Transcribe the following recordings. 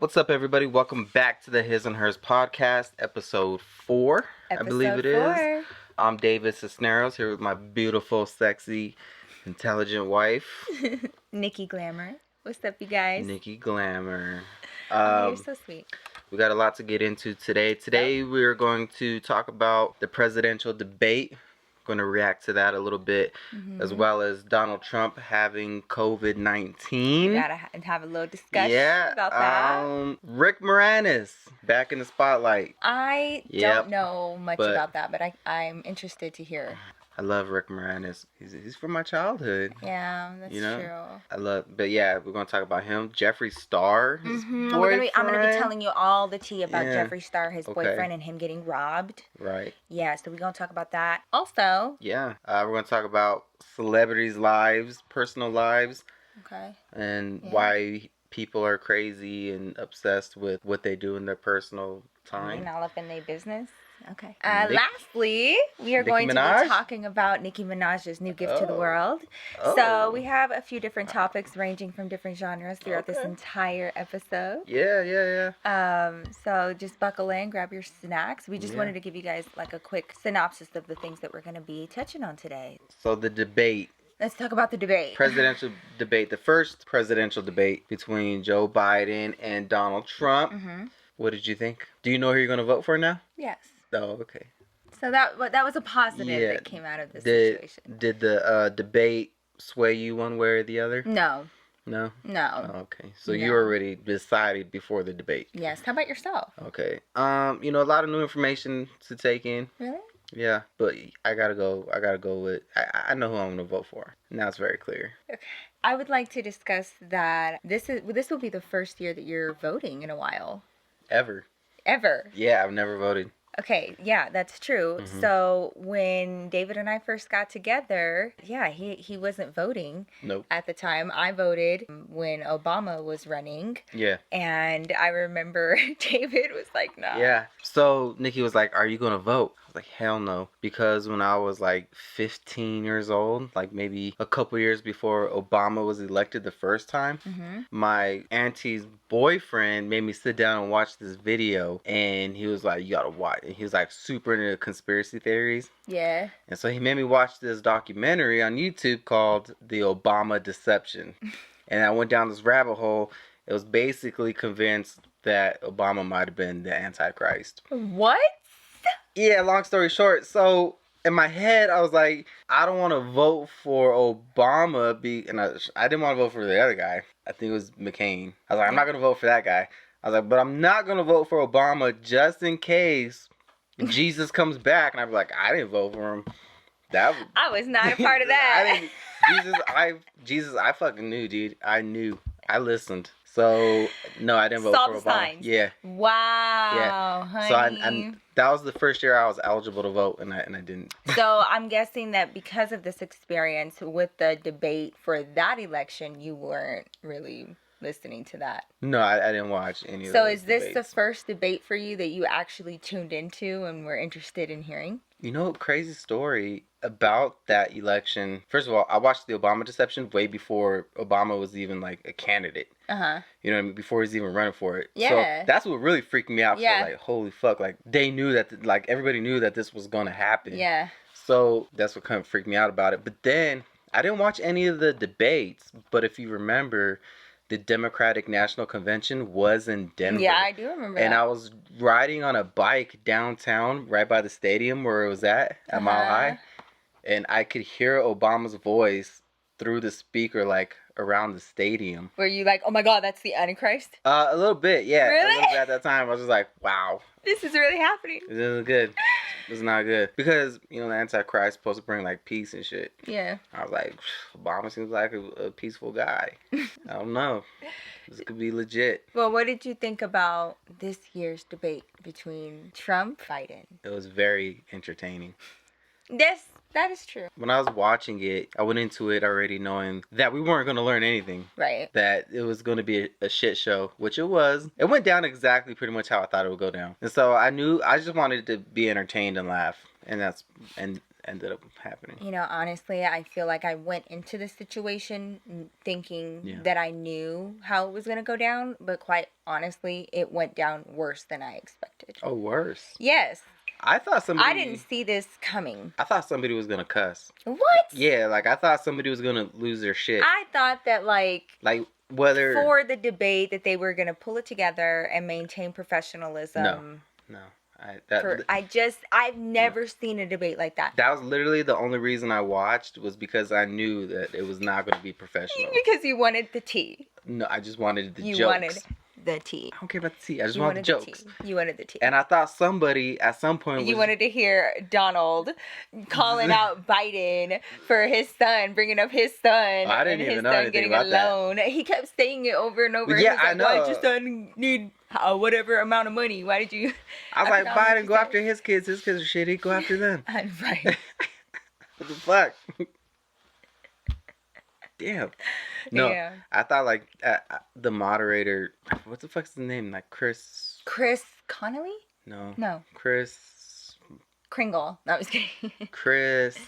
What's up, everybody? Welcome back to the His and Hers podcast, episode 4, I believe it is. I'm David Cisneros here with my beautiful, sexy, intelligent wife, Nikki Glamour. What's up, you guys? Nikki Glamour. You're so sweet. We got a lot to get into today. Today, we're going to talk about the presidential debate. Going to react to that a little bit, as well as Donald Trump having COVID-19. We gotta have a little discussion about that. Rick Moranis back in the spotlight. I don't know much about that, but I'm interested to hear. I love Rick Moranis. He's from my childhood. Yeah, that's true. But yeah, we're gonna talk about him. Jeffree Star, his boyfriend. I'm gonna be telling you all the tea about Jeffree Star, his boyfriend, and him getting robbed. Right. Yeah, so we're gonna talk about that. Also. Yeah, we're gonna talk about celebrities' lives, personal lives. Okay. And why people are crazy and obsessed with what they do in their personal time. And all up in their business. Okay. Lastly, we are going to be talking about Nicki Minaj's new gift to the world. So we have a few different topics ranging from different genres throughout this entire episode. Yeah. So just buckle in, grab your snacks. We just wanted to give you guys like a quick synopsis of the things that we're going to be touching on today. So the debate. Let's talk about the debate. Presidential debate. The first presidential debate between Joe Biden and Donald Trump. What did you think? Do you know who you're going to vote for now? Yes. Oh, okay. So that was a positive that came out of this situation. Did the debate sway you one way or the other? No. No? No. Oh, okay. So you already decided before the debate. Yes. How about yourself? Okay. A lot of new information to take in. Really? Yeah, but I gotta go with, I know who I'm gonna vote for. Now it's very clear. Okay. I would like to discuss that this will be the first year that you're voting in a while. Ever. Yeah, I've never voted. Okay, yeah, that's true. So when David and I first got together, he wasn't voting. Nope. At the time. I voted when Obama was running. Yeah. And I remember David was like, no. Yeah. So Nikki was like, are you going to vote? I was like, hell no. Because when I was like 15 years old, like maybe a couple years before Obama was elected the first time, my auntie's boyfriend made me sit down and watch this video. And he was like, you got to watch. And he was like super into conspiracy theories. Yeah. And so he made me watch this documentary on YouTube called The Obama Deception. And I went down this rabbit hole. It was basically convinced that Obama might have been the Antichrist. What? Yeah, long story short. So in my head, I was like, I don't want to vote for Obama. And I didn't want to vote for the other guy. I think it was McCain. I was like, I'm not going to vote for that guy. I was like, but I'm not going to vote for Obama just in case Jesus comes back. And I'd be like, I didn't vote for him. I was not a part of that. I fucking knew, dude. I knew. I listened. So, no, I didn't vote for Obama. Signs. Yeah. Wow, honey. So, that was the first year I was eligible to vote, and I didn't. So, I'm guessing that because of this experience with the debate for that election, you weren't really listening to that. No, I didn't watch any of those. So is this debates. The first debate for you that you actually tuned into and were interested in hearing? You know, crazy story about that election. First of all, I watched the Obama Deception way before Obama was even like a candidate. You know what I mean? Before he's even running for it. Yeah. So that's what really freaked me out. Yeah. So, like, holy fuck. Like, they knew that, like, everybody knew that this was going to happen. Yeah. So that's what kind of freaked me out about it. But then I didn't watch any of the debates. But if you remember, the Democratic National Convention was in Denver. Yeah, I do remember that. And I was riding on a bike downtown right by the stadium where it was at Mile High. And I could hear Obama's voice through the speaker, like, around the stadium. Were you like, oh my God, that's the Antichrist? A little bit, yeah. Really? A little bit at that time. I was just like, wow. This is really happening. This isn't good. This is not good. Because, you know, the Antichrist is supposed to bring, like, peace and shit. Yeah. I was like, Obama seems like a peaceful guy. I don't know. This could be legit. Well, what did you think about this year's debate between Trump and Biden? It was very entertaining. Yes, that is true. When I was watching it, I went into it already knowing that we weren't going to learn anything. Right. That it was going to be a shit show, which it was. It went down exactly pretty much how I thought it would go down. And so I just wanted to be entertained and laugh. And ended up happening. You know, honestly, I feel like I went into the situation thinking that I knew how it was going to go down, but quite honestly, it went down worse than I expected. Oh, worse? Yes. I didn't see this coming. I thought somebody was going to cuss. What? Yeah, like, I thought somebody was going to lose their shit. I thought that, like whether... for the debate, that they were going to pull it together and maintain professionalism. No. I've never seen a debate like that. That was literally the only reason I watched, was because I knew that it was not going to be professional. Because you wanted the tea. No, I just wanted the jokes. You wanted the tea. I don't care about the tea. I just wanted the jokes. You wanted the tea. And I thought somebody at some point You wanted to hear Donald calling out Biden for his son, bringing up his son. I didn't even know anything about that. Getting a loan. He kept saying it over and over. Yeah, I know. Why did your son need whatever amount of money? Why did you... I was like, Biden, go after his kids. His kids are shitty. Go after them. Right. What the fuck? Damn. No, yeah. I thought like the moderator, what the fuck's his name? Like Chris Connolly? No. Chris Kringle. No, I was kidding. Chris.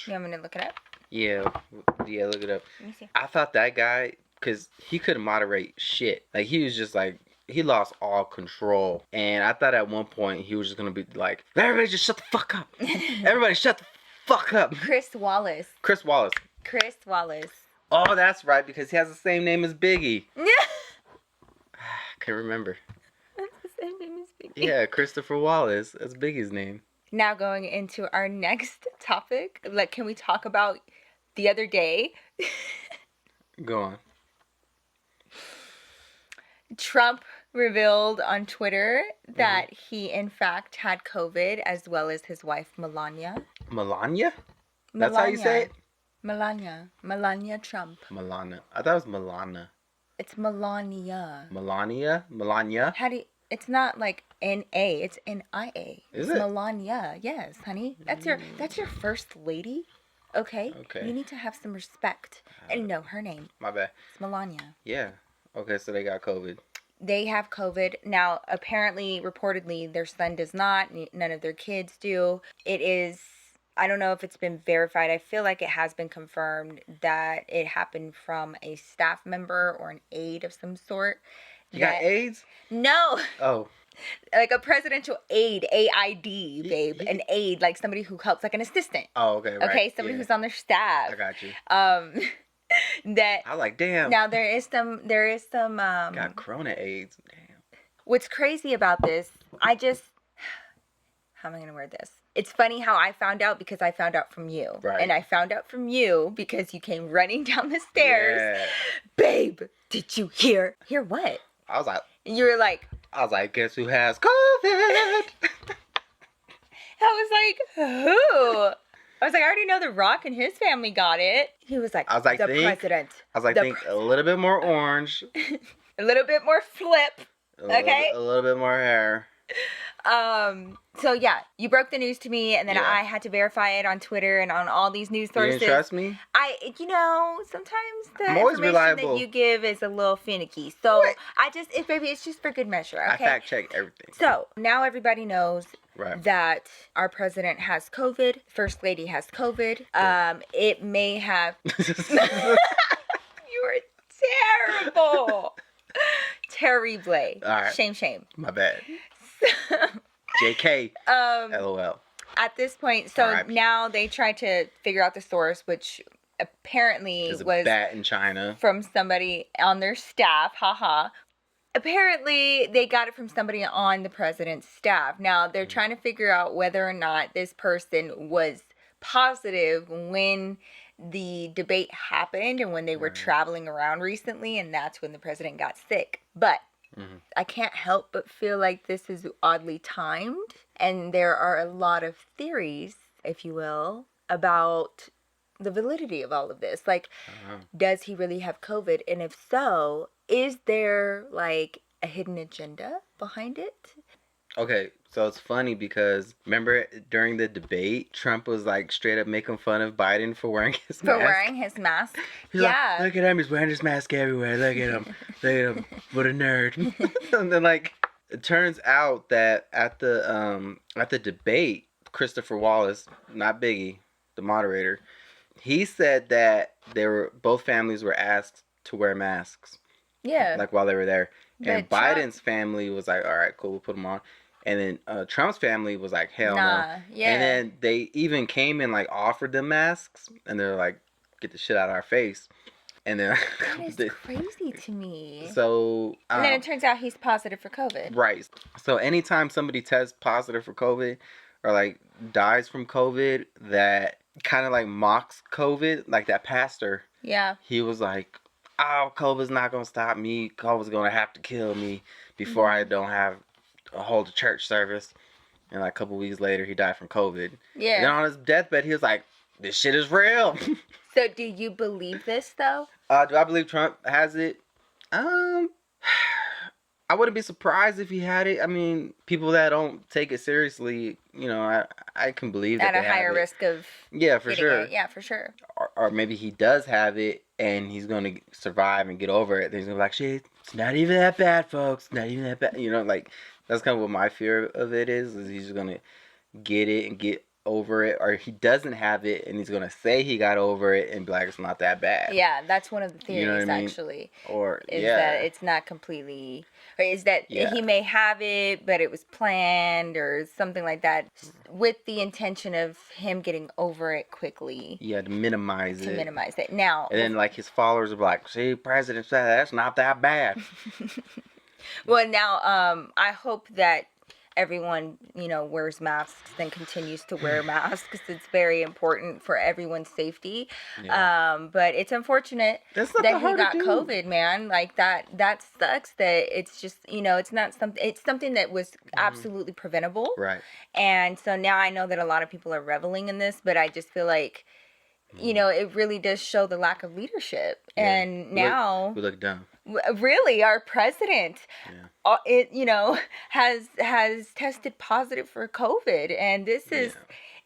You want me to look it up? Yeah, look it up. Let me see. I thought that guy, because he couldn't moderate shit. Like, he was just like, he lost all control. And I thought at one point he was just going to be like, everybody just shut the fuck up. Everybody shut the fuck up. Chris Wallace. Oh, that's right, because he has the same name as Biggie. Can't remember. That's the same name as Biggie. Yeah, Christopher Wallace. That's Biggie's name. Now going into our next topic. Like, can we talk about the other day? Go on. Trump revealed on Twitter that he in fact had COVID, as well as his wife Melania. Melania? That's how you say it? Melania Trump. Melania. I thought it was Melania. It's Melania. Melania? How do you... It's not like N-A. It's N-I-A. Is it's it? Melania. Yes, honey. That's your first lady. Okay? Okay. You need to have some respect. And know her name. My bad. It's Melania. Yeah. Okay, so they got COVID. They have COVID. Now, apparently, reportedly, their son does not. None of their kids do. It is... I don't know if it's been verified. I feel like it has been confirmed that it happened from a staff member or an aide of some sort. You got AIDS? No. Oh. Like a presidential aide, A-I-D, babe. An aide, like somebody who helps, like an assistant. Oh, okay, right. Okay, somebody who's on their staff. I got you. That I like, damn. Now there is some got corona AIDS. Damn. What's crazy about this, how am I gonna word this? It's funny how I found out because I found out from you. Right. And I found out from you because you came running down the stairs. Yeah. Babe, did you hear? Hear what? I was like... You were like... I was like, guess who has COVID? I was like, who? I was like, I already know The Rock and his family got it. He was like, the president. I was like, think a little bit more orange. A little bit more flip. Okay? A little bit more hair. So yeah, you broke the news to me, and then I had to verify it on Twitter and on all these news sources. You didn't trust me? Sometimes the information reliable. That you give is a little finicky. So what? It's just for good measure. Okay? I fact check everything. So now everybody knows that our president has COVID. First lady has COVID. It may have. You were terrible. Terrible. All right. Shame. My bad. JK. LOL. At this point, so now they tried to figure out the source, which apparently was bat in China from somebody on their staff. Haha. Apparently, they got it from somebody on the president's staff. Now they're trying to figure out whether or not this person was positive when the debate happened and when they were traveling around recently, and that's when the president got sick. But I can't help but feel like this is oddly timed, and there are a lot of theories, if you will, about the validity of all of this. Like, does he really have COVID? And if so, is there like a hidden agenda behind it? Okay, so it's funny because remember during the debate, Trump was like straight up making fun of Biden for wearing his mask. He's like, look at him, he's wearing his mask everywhere. Look at him, what a nerd. And then like it turns out that at the debate, Christopher Wallace, not Biggie, the moderator, he said that both families were asked to wear masks. Yeah. Like while they were there. But And Biden's family was like, all right, cool, we'll put them on. And then Trump's family was like, hell no. Yeah. And then they even came and like offered them masks. And they're like, get the shit out of our face. And then that is crazy to me. So and then it turns out he's positive for COVID. Right. So anytime somebody tests positive for COVID or like dies from COVID that kind of like mocks COVID, like that pastor. Yeah. He was like, oh, COVID's not gonna stop me. COVID's gonna have to kill me before I don't have a hold a church service. And like a couple weeks later, he died from COVID. Yeah. And then on his deathbed, he was like, this shit is real. So do you believe this though? Do I believe Trump has it? I wouldn't be surprised if he had it. I mean, people that don't take it seriously, you know, I can believe that at a higher risk of for sure. It. Yeah, for sure. Or maybe he does have it and he's gonna survive and get over it. Then he's gonna be like, shit, it's not even that bad, folks. Not even that bad. You know, like that's kind of what my fear of it is he's gonna get it and get over it, or he doesn't have it and he's gonna say he got over it and be like, it's not that bad. Yeah, that's one of the theories, you know what I mean? Actually. Or is that it's not completely, or is that he may have it but it was planned or something like that with the intention of him getting over it quickly. Yeah, to minimize it. Now, and then like his followers are like, see, President said that's not that bad. Well, now I hope that everyone, you know, wears masks and continues to wear masks because it's very important for everyone's safety. Yeah. But it's unfortunate that he got COVID, man. Like that sucks that it's just, you know, it's something that was absolutely preventable. Right. And so now I know that a lot of people are reveling in this, but I just feel like, you know, it really does show the lack of leadership. Yeah. And now we look dumb. Really, our president, has tested positive for COVID, and this is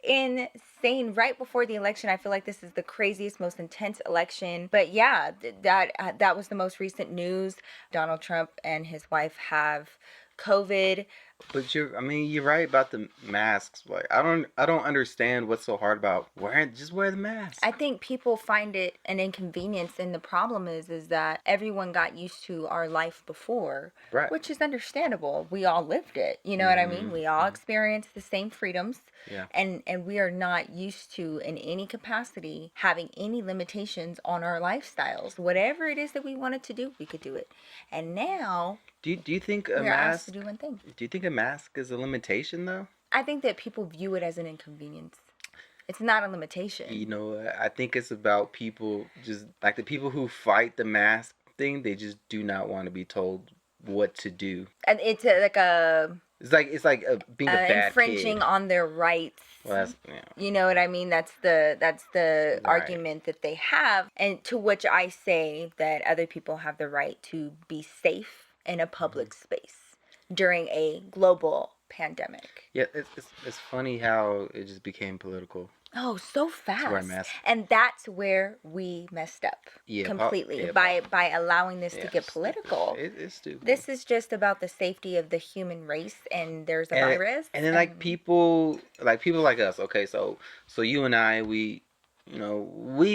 insane. Right before the election, I feel like this is the craziest, most intense election. But yeah, that was the most recent news. Donald Trump and his wife have COVID. But you're right about the masks. Like I don't understand what's so hard about just wear the mask. I think people find it an inconvenience, and the problem is that everyone got used to our life before, right? Which is understandable. We all lived it. You know what I mean? We all experienced the same freedoms. Yeah. And we are not used to, in any capacity, having any limitations on our lifestyles. Whatever it is that we wanted to do, we could do it. And now, do you think a mask? Asked to do one thing. Do you think a mask is a limitation, though? I think that people view it as an inconvenience. It's not a limitation. You know, I think it's about people, just like the people who fight the mask thing. They just do not want to be told what to do. And it's like being a bad infringing kid. On their rights. Well, you know what I mean? That's the argument that they have, and to which I say that other people have the right to be safe in a public space during a global pandemic. Yeah, it's funny how it just became political. Oh, so fast. And that's where we messed up completely by allowing this to get political. It's stupid. This is just about the safety of the human race, and there's a virus. And then like people like us. Okay, so you and I, we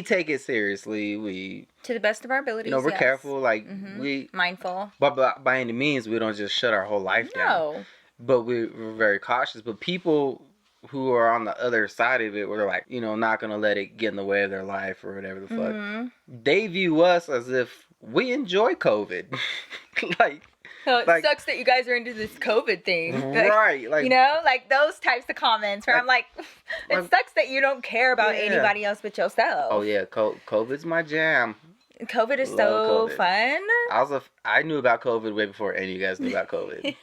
take it seriously. We to the best of our abilities. We're careful. Like we mindful. But by any means, we don't just shut our whole life down. But we're very cautious. But people who are on the other side of it, we're like, not gonna let it get in the way of their life or whatever the fuck. They view us as if we enjoy COVID. It sucks that you guys are into this COVID thing. Right. Like those types of comments where I'm like, it sucks that you don't care about anybody else but yourself. Oh yeah, COVID's my jam. COVID is so fun. I knew about COVID way before any of you guys knew about COVID.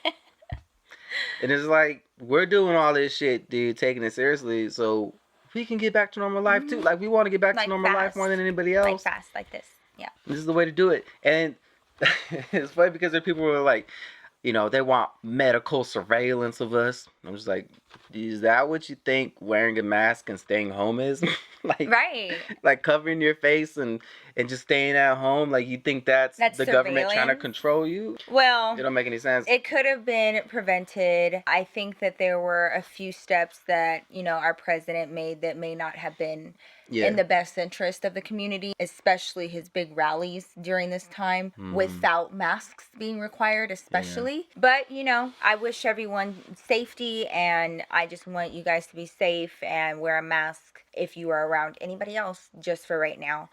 And it's like, we're doing all this shit, dude, taking it seriously, so we can get back to normal life too. Like, we want to get back to normal life more than anybody else. Like fast, like this. Yeah. This is the way to do it. And it's funny because there are people who are like, they want medical surveillance of us. I'm just like, Is that what you think wearing a mask and staying home is? Right. Like covering your face and just staying at home? Like you think that's the government trying to control you? Well, it don't make any sense. It could have been prevented. I think that there were a few steps that, our president made that may not have been in the best interest of the community, especially his big rallies during this time without masks being required, especially. But, I wish everyone safety, and I just want you guys to be safe and wear a mask if you are around anybody else, just for right now.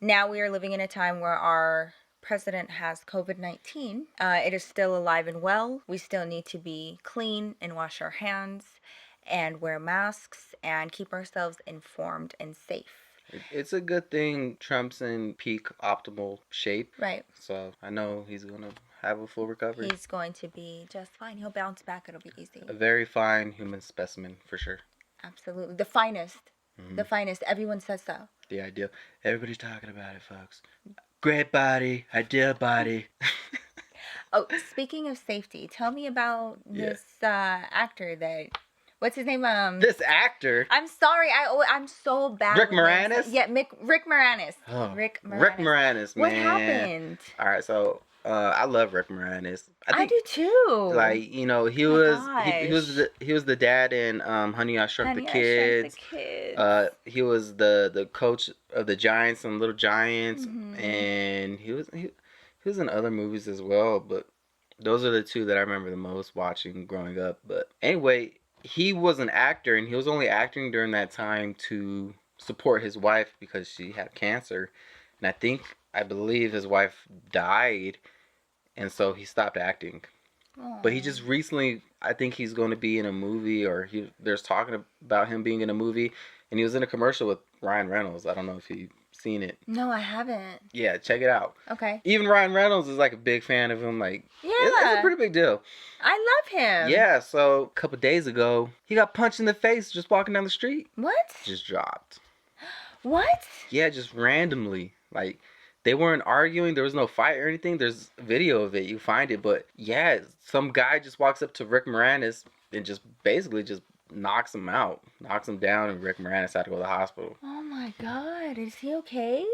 Now we are living in a time where our president has COVID-19. It is still alive and well. We still need to be clean and wash our hands and wear masks and keep ourselves informed and safe. It's a good thing Trump's in peak optimal shape. Right. So I know he's going to have a full recovery. He's going to be just fine. He'll bounce back. It'll be easy. A very fine human specimen for sure. Absolutely. The finest. The finest. Everyone says so. The ideal. Everybody's talking about it, folks. Great body. Ideal body. Oh, speaking of safety, tell me about this actor that... What's his name? This actor? I'm sorry. I'm so bad. Rick Moranis? Yeah, Rick Moranis. Oh, Rick Moranis. Rick Moranis, man. What happened? All right, so I love Rick Moranis. I do too. Like, he was the dad in Honey, I Shrunk the Kids. He was the coach of the Giants and Little Giants, and he was in other movies as well. But those are the two that I remember the most watching growing up. But anyway, he was an actor, and he was only acting during that time to support his wife because she had cancer. And I believe his wife died, and so he stopped acting. Aww. But he just recently, I think he's going to be in a movie, or there's talking about him being in a movie, and he was in a commercial with Ryan Reynolds. I don't know if you've seen it. No, I haven't. Yeah, check it out. Okay. Even Ryan Reynolds is like a big fan of him. Like, it's a pretty big deal. I love him. Yeah, so a couple days ago, he got punched in the face just walking down the street. What? Just dropped. What? Yeah, just randomly. Like, they weren't arguing. There was no fight or anything. There's video of it. You find it. But yeah, some guy just walks up to Rick Moranis and just basically just knocks him out. Knocks him down, and Rick Moranis had to go to the hospital. Oh my God. Is he okay?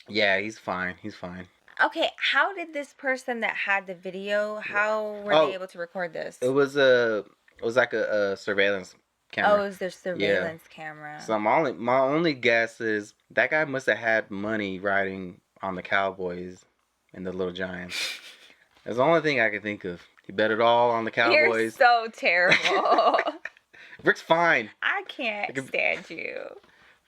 Yeah, he's fine. He's fine. Okay, how did this person that had the video, how were they able to record this? It was like a surveillance camera. Oh, it was their surveillance camera. So my only guess is that guy must have had money riding on the Cowboys and the Little Giants. That's the only thing I can think of. He bet it all on the Cowboys. You're so terrible. Rick's fine. I can't stand you.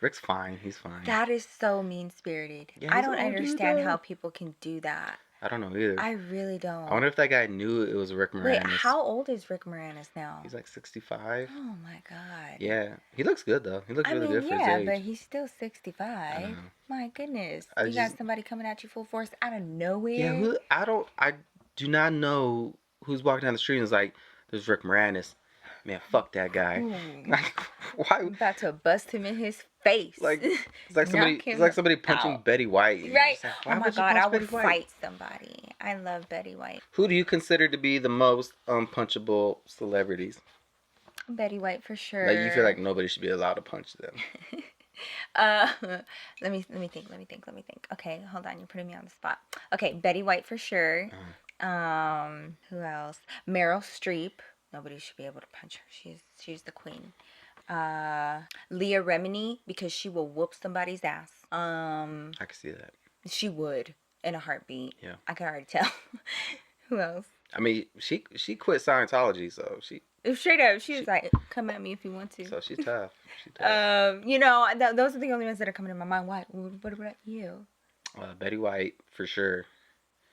Rick's fine. He's fine. That is so mean-spirited. Yeah, I don't understand how people can do that. I don't know either. I really don't. I wonder if that guy knew it was Rick Moranis. Wait, how old is Rick Moranis now? He's like 65. Oh my God. Yeah. He looks good though. He looks really good for his age. Yeah, but he's still 65. My goodness. You got somebody coming at you full force out of nowhere? Yeah, I do not know who's walking down the street and is like, there's Rick Moranis. Man, fuck that guy. Like, why? I'm about to bust him in his face. Like, it's like somebody punching Betty White. Right. Like, oh my God, I would fight somebody. I love Betty White. Who do you consider to be the most unpunchable celebrities? Betty White for sure. Like, you feel like nobody should be allowed to punch them. Let me think. Okay, hold on. You're putting me on the spot. Okay, Betty White for sure. Who else? Meryl Streep. Nobody should be able to punch her. She's the queen. Leah Remini, because she will whoop somebody's ass. I can see that. She would in a heartbeat. Yeah. I can already tell. Who else? I mean, she quit Scientology, so she. Straight up, she was like, "Come at me if you want to." So she's tough. Those are the only ones that are coming to my mind. What about you? Betty White for sure.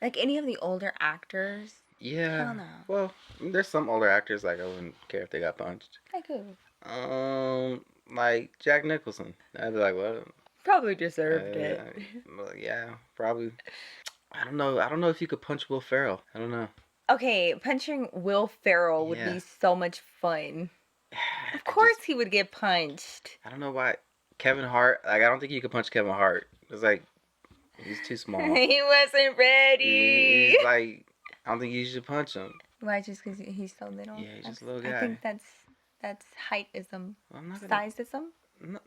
Like any of the older actors. Yeah. Hell no. Well, there's some older actors like I wouldn't care if they got punched. Like who? Like Jack Nicholson. I'd be like, well. Probably deserved it. Well, yeah, probably. I don't know if you could punch Will Ferrell. I don't know. Okay, punching Will Ferrell would be so much fun. Of course he would get punched. I don't know why. Kevin Hart, like, I don't think you could punch Kevin Hart. It's like, he's too small. He wasn't ready. He's like, I don't think you should punch him. Why? Just because he's so little? Yeah, he's just a little guy. I think that's That's heightism. I'm not gonna. Sizeism.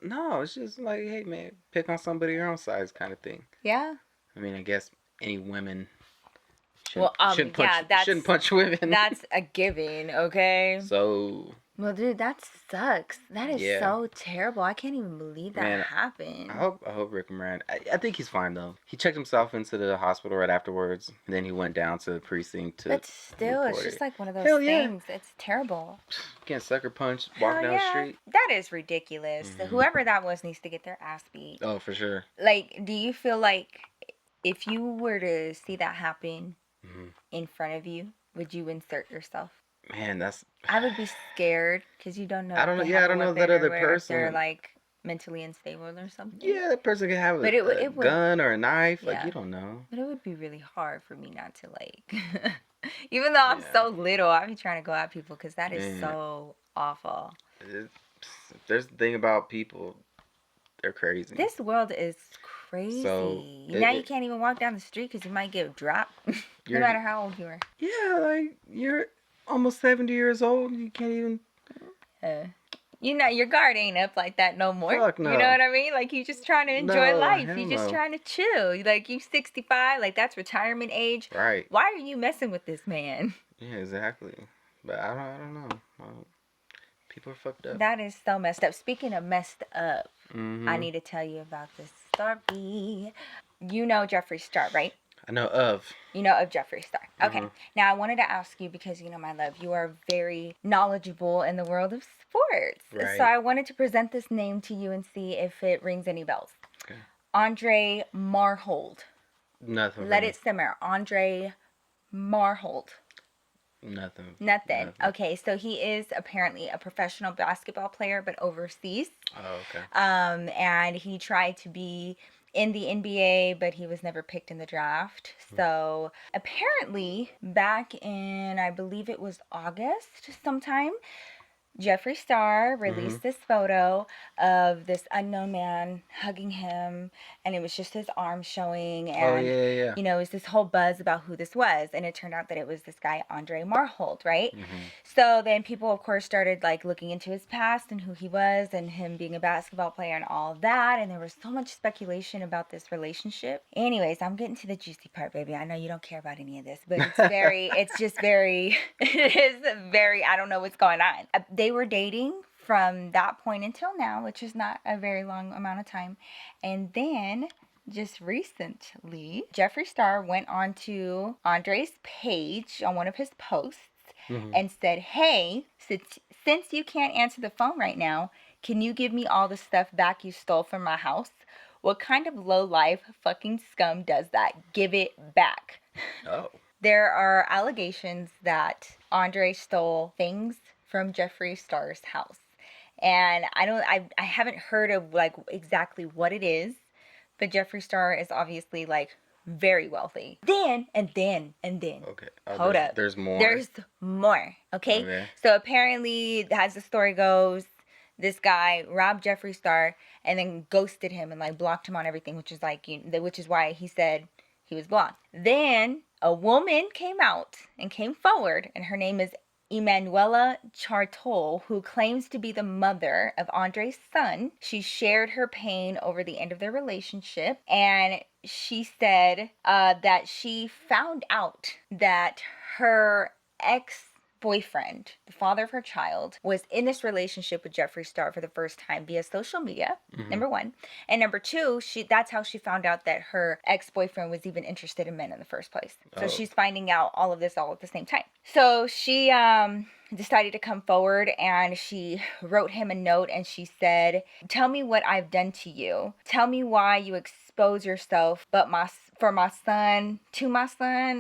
No, it's just like, hey man, pick on somebody your own size kind of thing. Yeah. I mean, I guess any women shouldn't punch women. That's a given, okay? So. Well, dude, that sucks. That is so terrible. I can't even believe that happened. I hope Rick Moranis. I think he's fine though. He checked himself into the hospital right afterwards. And then he went down to the precinct to. But still, it's just like one of those things. It's terrible. Can't sucker punch walking down the street. That is ridiculous. Mm-hmm. Whoever that was needs to get their ass beat. Oh, for sure. Like, do you feel like if you were to see that happen in front of you, would you insert yourself? Man, I would be scared because you don't know. I don't know. Yeah, I don't know that other person. They're like mentally unstable or something. Yeah, that person could have a gun or a knife. Yeah. Like, you don't know. But it would be really hard for me not to like. Even though I'm so little, I'd be trying to go at people because that is so awful. There's the thing about people. They're crazy. This world is crazy. So now you can't even walk down the street because you might get dropped. No matter how old you are. Yeah, like you're almost 70 years old. You can't even. Your guard ain't up like that no more. Fuck no. You know what I mean? Like you just trying to enjoy life. You just trying to chill. Like you 65. Like that's retirement age. Right. Why are you messing with this man? Yeah, exactly. But I don't know. People are fucked up. That is so messed up. Speaking of messed up, I need to tell you about this story. You know Jeffree Star, right? I know of. You know of Jeffree Star. Okay. Now I wanted to ask you because, my love, you are very knowledgeable in the world of sports. Right. So I wanted to present this name to you and see if it rings any bells. Okay. Andre Marhold. Nothing. Let it simmer. Andre Marhold. Nothing. Okay, so he is apparently a professional basketball player, but overseas. Oh, okay. And he tried to be in the NBA, but he was never picked in the draft. So apparently back in, I believe it was August sometime, Jeffree Star released this photo of this unknown man hugging him, and it was just his arm showing, and it was this whole buzz about who this was, and it turned out that it was this guy Andre Marhold, right? So then people, of course, started like looking into his past and who he was, and him being a basketball player and all of that, and there was so much speculation about this relationship. Anyways, I'm getting to the juicy part, baby. I know you don't care about any of this, but it is very, I don't know what's going on. They were dating from that point until now, which is not a very long amount of time. And then just recently, Jeffree Star went on to Andre's page on one of his posts and said, hey, since you can't answer the phone right now, can you give me all the stuff back you stole from my house? What kind of low-life fucking scum does that? Give it back. Oh. There are allegations that Andre stole things from Jeffree Star's house. And I haven't heard of like exactly what it is, but Jeffree Star is obviously like very wealthy. Then. Okay. Hold up. There's more. There's more. Okay. So apparently, as the story goes, this guy robbed Jeffree Star and then ghosted him and like blocked him on everything, which is why he said he was blocked. Then a woman came out and came forward, and her name is Emanuela Chartol, who claims to be the mother of Andre's son. She shared her pain over the end of their relationship, and she said that she found out that her ex-boyfriend, the father of her child, was in this relationship with Jeffree Star for the first time via social media, number one. And number two, that's how she found out that her ex-boyfriend was even interested in men in the first place. So she's finding out all of this all at the same time. So she decided to come forward, and she wrote him a note, and she said, tell me what I've done to you. Tell me why you expose yourself to my son.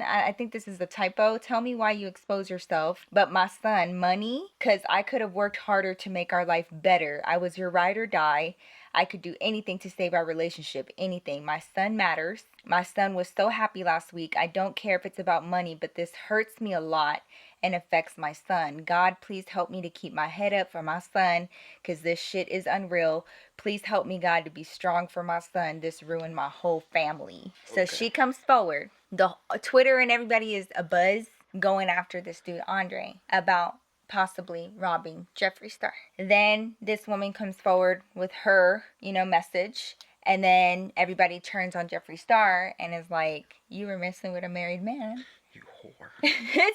I think this is a typo. Tell me why you expose yourself, but my son, money, because I could have worked harder to make our life better. I was your ride or die. I could do anything to save our relationship, anything. My son matters. My son was so happy last week. I don't care if it's about money, but this hurts me a lot and affects my son. God, please help me to keep my head up for my son, because this shit is unreal. Please help me, God, to be strong for my son. This ruined my whole family. So she comes forward. The Twitter and everybody is abuzz going after this dude, Andre, about possibly robbing Jeffree Star. Then this woman comes forward with her, message. And then everybody turns on Jeffree Star and is like, you were messing with a married man. You whore.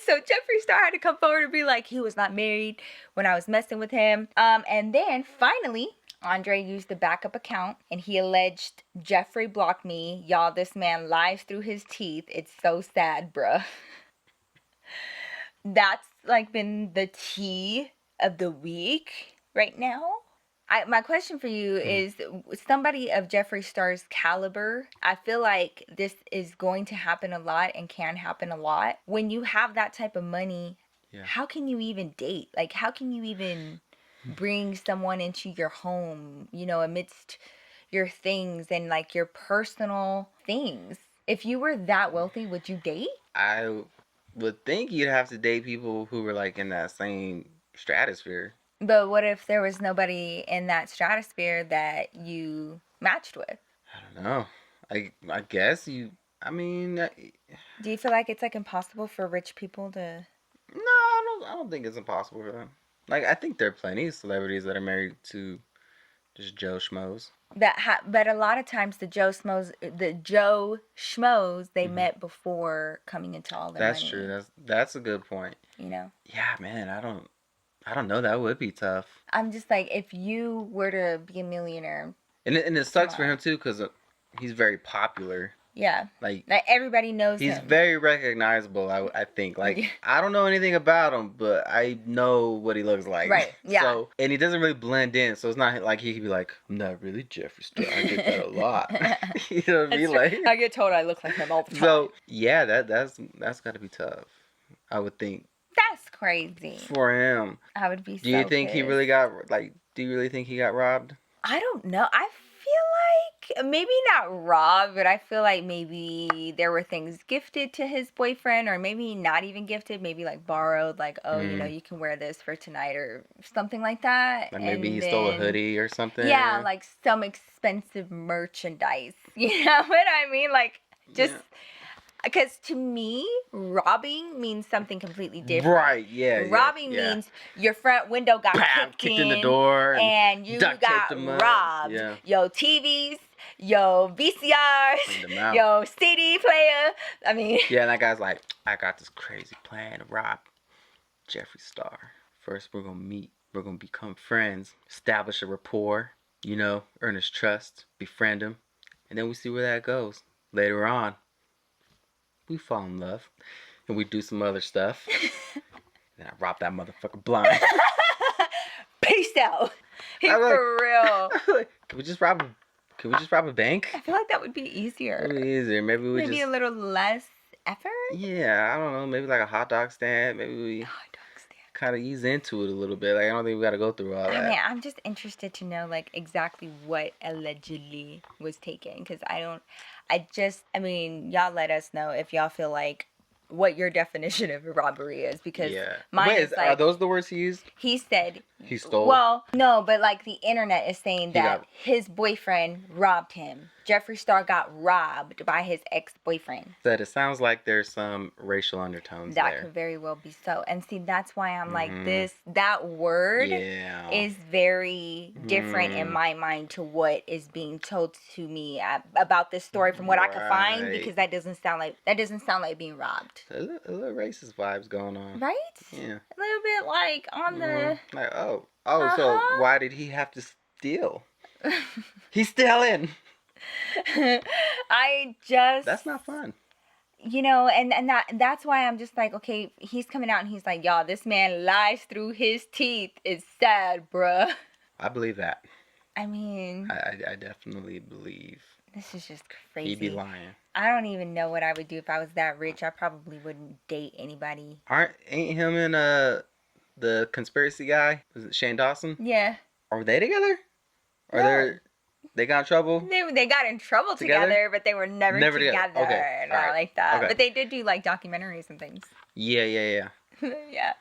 So Jeffree Star had to come forward and be like, he was not married when I was messing with him. And then finally, Andre used the backup account and he alleged Jeffree blocked me. Y'all, this man lies through his teeth. It's so sad, bruh. That's like been the tea of the week right now. My question for you is, somebody of Jeffree Star's caliber, I feel like this is going to happen a lot and can happen a lot. When you have that type of money, how can you even date? Like, how can you even bring someone into your home, amidst your things and like your personal things? If you were that wealthy, would you date? I would think you'd have to date people who were like in that same stratosphere. But what if there was nobody in that stratosphere that you matched with? I don't know. I guess you. I mean. Do you feel like it's like impossible for rich people to? No, I don't think it's impossible for them. Like, I think there are plenty of celebrities that are married to just Joe Schmoes. But a lot of times the Joe Schmoes, they met before coming into all their money. That's true. That's a good point. Yeah, man. I don't know. That would be tough. I'm just like, if you were to be a millionaire. And it sucks for him, too, because he's very popular. Yeah. Like everybody knows him. He's very recognizable, I think. Like, I don't know anything about him, but I know what he looks like. Right, yeah. So, and he doesn't really blend in, so it's not like he could be like, I'm not really Jeffree Star. I get that a lot. You know what I mean? Like, I get told I look like him all the time. So, yeah, that's got to be tough, I would think. That's crazy. For him. I would be so Do you think pissed. he really got, like, do you really think he got robbed? I don't know. I feel like maybe not robbed, but I feel like maybe there were things gifted to his boyfriend, or maybe not even gifted, maybe like borrowed, like, oh, you can wear this for tonight or something like that. Like maybe he stole a hoodie or something. Yeah, like some expensive merchandise. You know what I mean? Like, just... Because to me, robbing means something completely different. Right, yeah. Robbing means your front window got kicked in the door. And you got robbed. Yeah. Your TVs, your VCRs, your CD player. I mean. Yeah, and that guy's like, I got this crazy plan to rob Jeffree Star. First, we're going to meet. We're going to become friends. Establish a rapport. Earn his trust. Befriend him. And then we see where that goes. Later on. We fall in love, and we do some other stuff. Then I rob that motherfucker blind. Peace out. For real. Can we just rob a bank? I feel like that would be easier. It would be easier. Maybe a little less effort. Yeah, I don't know. Maybe like a hot dog stand. Maybe we kind of ease into it a little bit. Like, I don't think we got to go through all that. I mean, I'm just interested to know like exactly what allegedly was taken, because I mean, y'all let us know if y'all feel like what your definition of a robbery is, because mine is like, are those the words he used? He said he stole. Well, no, but like the internet is saying that his boyfriend robbed him. Jeffree Star got robbed by his ex-boyfriend. That it sounds like there's some racial undertones there. That could very well be so. And see, that's why I'm like that word is very different in my mind to what is being told to me about this story from what I could find, because that doesn't sound like being robbed. A little racist vibes going on. Right? Yeah. A little bit like on the... Like, so why did he have to steal? He's stealing. That's not fun. And that's why I'm just like, okay, he's coming out and he's like, y'all, this man lies through his teeth. It's sad, bruh. I believe that. I mean, I definitely believe. This is just crazy. He'd be lying. I don't even know what I would do if I was that rich. I probably wouldn't date anybody. Ain't him and the conspiracy guy? Was it Shane Dawson? Yeah. Are they together? They got in trouble? They got in trouble together, but they were never together. Okay. Not like that. Okay. But they did do like documentaries and things. Yeah. Yeah.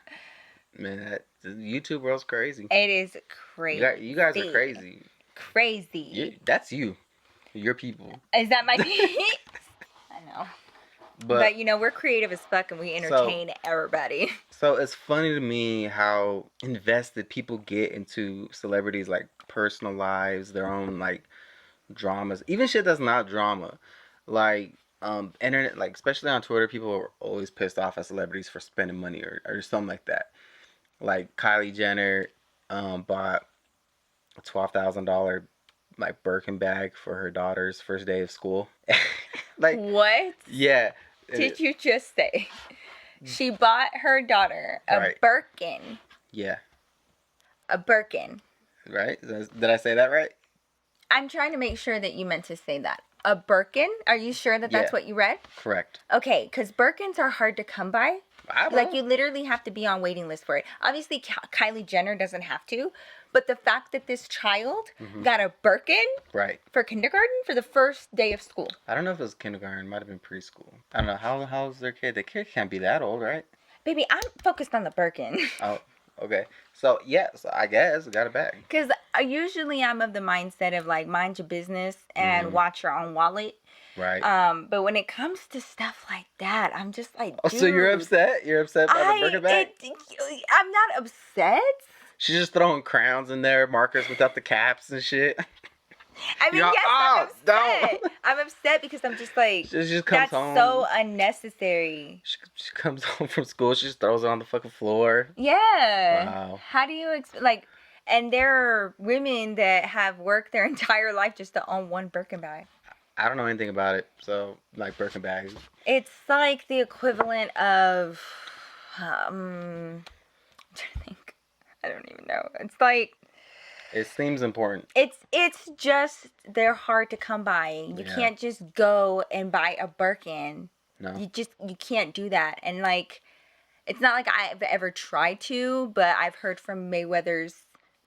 Man, the YouTube world's crazy. It is crazy. You guys are crazy. Crazy. That's you. Your people. Is that my people? I know. But you know, we're creative as fuck and we entertain everybody. So it's funny to me how invested people get into celebrities' like personal lives, their own like dramas, even shit that's not drama. Like internet, like especially on Twitter, people are always pissed off at celebrities for spending money or something like that. Like Kylie Jenner bought a $12,000 like Birkin bag for her daughter's first day of school. Like what? Yeah. Did you just say she bought her daughter a Birkin? Yeah. A Birkin. Right? Did I say that right? I'm trying to make sure that you meant to say that. A Birkin? Are you sure that that's what you read? Correct. Okay, because Birkins are hard to come by. Like, you literally have to be on waiting list for it. Obviously, Kylie Jenner doesn't have to. But the fact that this child got a Birkin for kindergarten for the first day of school. I don't know if it was kindergarten. It might have been preschool. I don't know. How old's their kid? The kid can't be that old, right? Baby, I'm focused on the Birkin. Oh, okay. So, yes, I guess got a bag. Because usually I'm of the mindset of, like, mind your business and watch your own wallet. Right. But when it comes to stuff like that, I'm just like, dude. Oh, so you're upset? You're upset by the Birkin bag? I'm not upset. She's just throwing crowns in there, markers without the caps and shit. I mean, yes, I'm upset. I'm upset because I'm just like, she just comes home. So unnecessary. She comes home from school, she just throws it on the fucking floor. Yeah. Wow. How do you, like, and there are women that have worked their entire life just to own one Birkin bag. I don't know anything about it, so, like, Birkin bags. It's like the equivalent of, I'm trying to think. I don't even know. It's like... It seems important. It's just, they're hard to come by. You can't just go and buy a Birkin. No. You can't do that. And, like, it's not like I've ever tried to, but I've heard from Mayweather's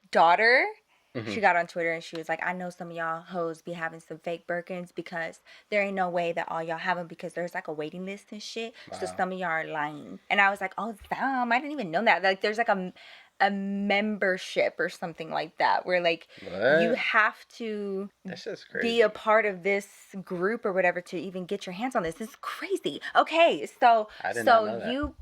daughter. She got on Twitter and she was like, I know some of y'all hoes be having some fake Birkins because there ain't no way that all y'all have them because there's like a waiting list and shit. Wow. So some of y'all are lying. And I was like, oh, damn, I didn't even know that. Like, there's like a membership or something like that where like you have to be a part of this group or whatever to even get your hands on this. It's crazy. Okay, so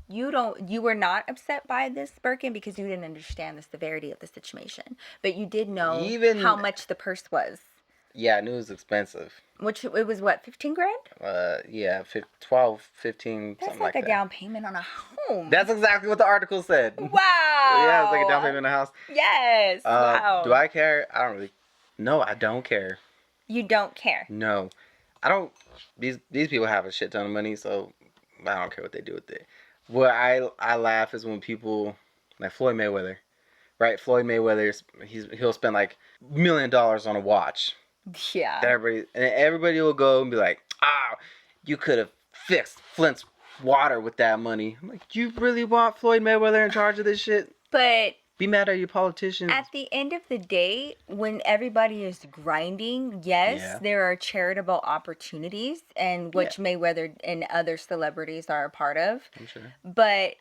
you were not upset by this Birkin because you didn't understand the severity of the situation, but you did know how much the purse was. Yeah, I knew it was expensive. Which, it was what, 15 grand? Yeah, 12, 15, That's something like that. That's like a down payment on a home. That's exactly what the article said. Wow. Yeah, it's like a down payment on a house. Yes, wow. Do I care? I don't really. No, I don't care. You don't care? No. I don't. These people have a shit ton of money, so I don't care what they do with it. What I laugh is when people, like Floyd Mayweather, right? Floyd Mayweather, he'll spend like $1 million on a watch. Yeah. Everybody will go and be like, you could have fixed Flint's water with that money. I'm like, you really want Floyd Mayweather in charge of this shit? But be mad at your politicians. At the end of the day, when everybody is grinding, yes, there are charitable opportunities, and which Mayweather and other celebrities are a part of. I'm sure. But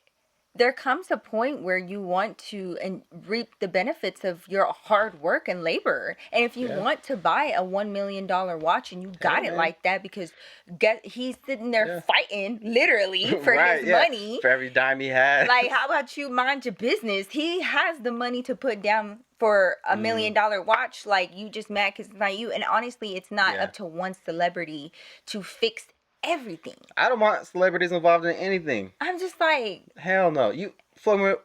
there comes a point where you want to reap the benefits of your hard work and labor. And if you want to buy a $1 million watch and you got it like that because he's sitting there fighting literally for his money. For every dime he has. Like, how about you mind your business? He has the money to put down for a $1 million watch. Like, you just mad because it's not you. And honestly, it's not up to one celebrity to fix everything. I don't want celebrities involved in anything. I'm just like, hell no. Floyd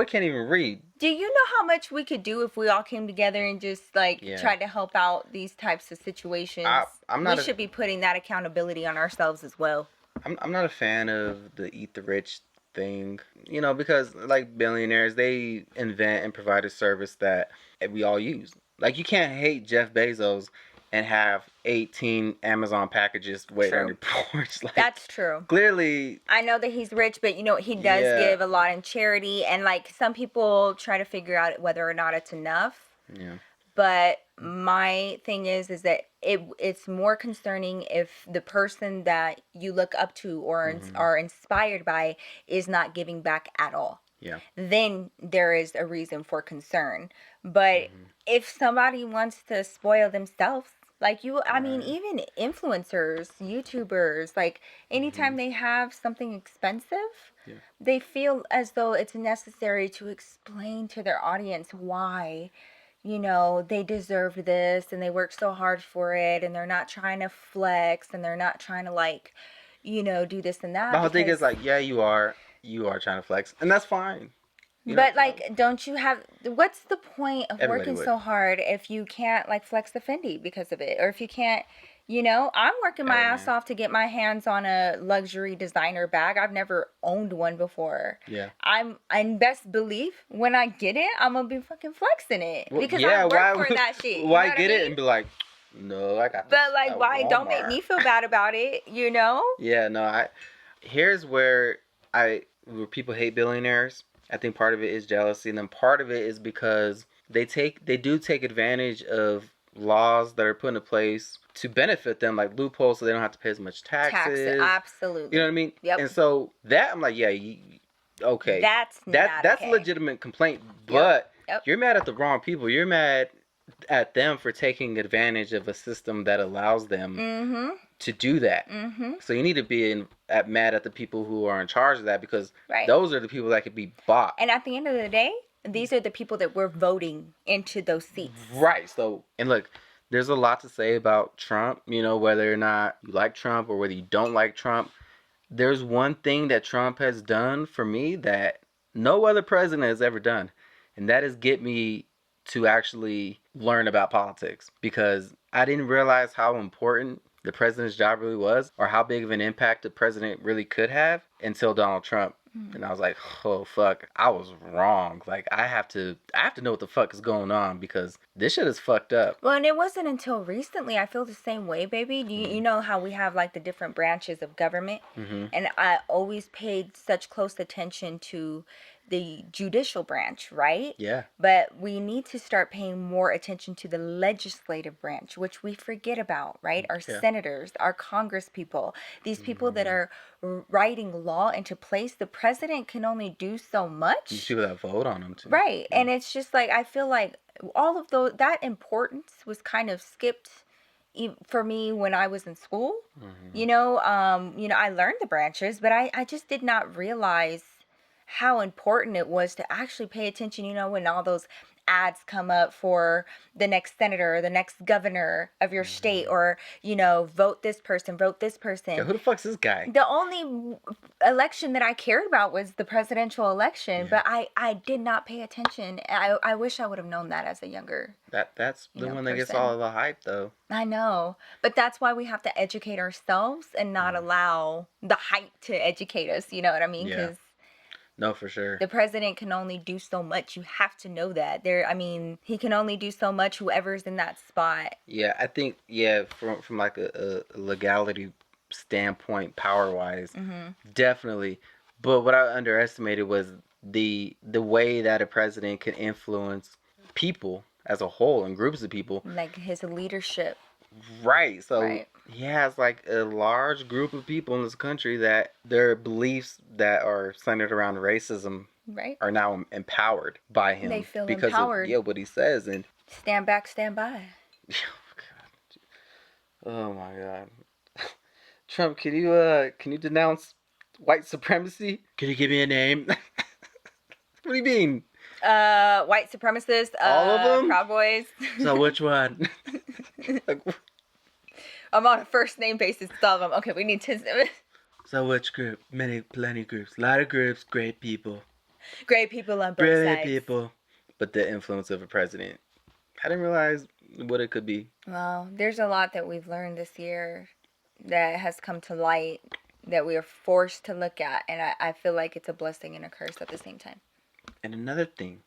can't even read. Do you know how much we could do if we all came together and just like tried to help out these types of situations? We should be putting that accountability on ourselves as well. I'm not a fan of the eat the rich thing, because like billionaires, they invent and provide a service that we all use. Like, you can't hate Jeff Bezos and have 18 Amazon packages waiting on your porch. Like, that's true. Clearly. I know that he's rich, but he does give a lot in charity. And like, some people try to figure out whether or not it's enough. Yeah. But my thing is that it's more concerning if the person that you look up to or are inspired by is not giving back at all. Yeah. Then there is a reason for concern. But if somebody wants to spoil themselves, Like I mean, even influencers, YouTubers, like anytime they have something expensive, they feel as though it's necessary to explain to their audience why, they deserve this and they work so hard for it, and they're not trying to flex, and they're not trying to do this and that. My whole thing is like, yeah, you are trying to flex, and that's fine. But don't you have? What's the point of working so hard if you can't flex the Fendi because of it, or if you can't? I'm working my ass off to get my hands on a luxury designer bag. I've never owned one before. Yeah. I'm in best belief when I get it, I'm gonna be fucking flexing it because I work for that shit. Why get it and be like, no, I got this. But why? Don't make me feel bad about it. Yeah. No. Here's where people hate billionaires. I think part of it is jealousy, and then part of it is because they do take advantage of laws that are put into place to benefit them, like loopholes, so they don't have to pay as much taxes. Absolutely. You know what I mean? Yep. And so that I'm like, yeah, okay. That's a legitimate complaint, but you're mad at the wrong people. You're mad at them for taking advantage of a system that allows them to do that. So you need to be mad at the people who are in charge of that, because those are the people that could be bought. And at the end of the day, these are the people that we're voting into those seats. Right. So, and look, there's a lot to say about Trump, whether or not you like Trump or whether you don't like Trump. There's one thing that Trump has done for me that no other president has ever done, and that is get me to actually learn about politics, because I didn't realize how important the president's job really was, or how big of an impact the president really could have, until Donald Trump. And I was like, oh fuck, I was wrong. Like, I have to know what the fuck is going on, because this shit is fucked up. Well, and it wasn't until recently, I feel the same way, baby. You know how we have the different branches of government, and I always paid such close attention to the judicial branch, right? Yeah. But we need to start paying more attention to the legislative branch, which we forget about, right? Our senators, our congress people, these people that are writing law into place. The president can only do so much. These people that vote on them too. Right. Yeah. And it's just I feel like all of that importance was kind of skipped for me when I was in school. I learned the branches, but I just did not realize how important it was to actually pay attention, when all those ads come up for the next senator or the next governor of your state, or, vote this person. Yeah, who the fuck's this guy? The only election that I cared about was the presidential election, but I did not pay attention. I wish I would have known that as a younger That's the one that gets all of the hype, though. I know. But that's why we have to educate ourselves and not allow the hype to educate us. You know what I mean? Yeah. No, for sure. The president can only do so much. You have to know that. He can only do so much, whoever's in that spot. Yeah, I think, from a legality standpoint, power-wise, definitely. But what I underestimated was the way that a president can influence people as a whole, and groups of people. Like his leadership. Right. So he has a large group of people in this country that their beliefs that are centered around racism are now empowered by him. They feel because empowered. of what he says. And stand back, stand by. Oh my God. Trump, can you denounce white supremacy? Can you give me a name? What do you mean? White supremacists. All of them? Proud Boys. So which one? I'm on a first name basis with all of them. Okay, we need to. So which group? Plenty groups. A lot of groups. Great people. Great people on both Brilliant sides. people. But the influence of a president. I didn't realize what it could be. Well, there's a lot that we've learned this year that has come to light that we are forced to look at. And I feel like it's a blessing and a curse at the same time. And another thing